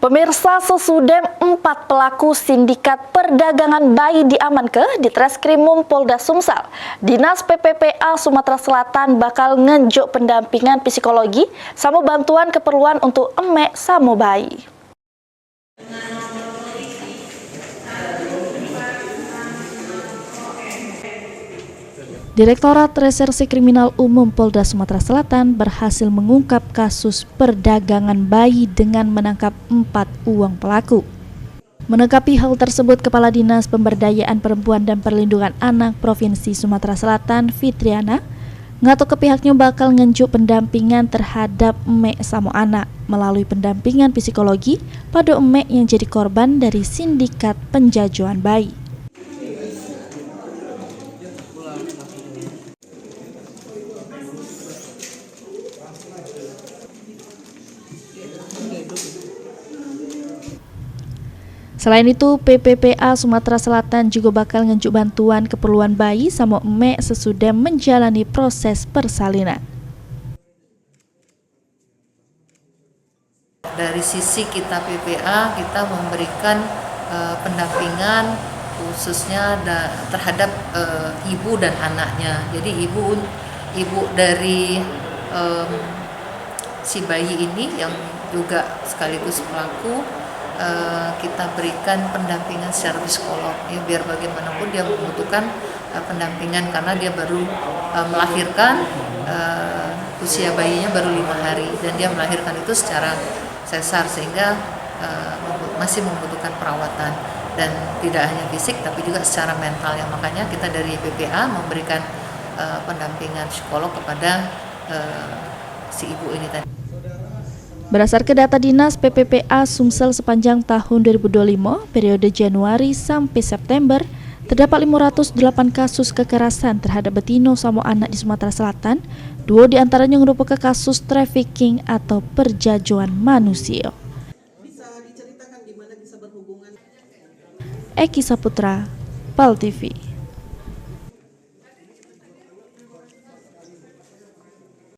Pemirsa, sesudem 4 pelaku sindikat perdagangan bayi diamankan di Treskrimum Polda Sumsel. Dinas PPPA Sumatera Selatan bakal ngejuk pendampingan psikologi sama bantuan keperluan untuk emek sama bayi. Direktorat Reserse Kriminal Umum Polda Sumatera Selatan berhasil mengungkap kasus perdagangan bayi dengan menangkap 4 uang pelaku. Menanggapi hal tersebut, Kepala Dinas Pemberdayaan Perempuan dan Perlindungan Anak Provinsi Sumatera Selatan, Fitriana, ngatuk ke pihaknya bakal ngejuk pendampingan terhadap emek sama anak melalui pendampingan psikologi pada emek yang jadi korban dari sindikat penjajuan bayi. Selain itu, PPPA Sumatera Selatan juga bakal ngejuk bantuan keperluan bayi sama emek sesudah menjalani proses persalinan. Dari sisi kita PPA, kita memberikan pendampingan khususnya terhadap ibu dan anaknya. Jadi ibu dari si bayi ini yang juga sekaligus pelaku, kita berikan pendampingan secara psikolog ya, biar bagaimanapun dia membutuhkan pendampingan karena dia baru melahirkan, usia bayinya baru 5 hari dan dia melahirkan itu secara sesar sehingga masih membutuhkan perawatan dan tidak hanya fisik tapi juga secara mental ya. Makanya kita dari PPA memberikan pendampingan psikolog kepada si ibu ini tadi. Berdasarkan data Dinas PPPA Sumsel sepanjang tahun 2025, periode Januari sampai September, terdapat 508 kasus kekerasan terhadap betina sama anak di Sumatera Selatan, 2 diantaranya merupakan kasus trafficking atau perjajuan manusia. Bisa diceritakan gimana bisa berhubungan? Eki Saputra, PAL TV.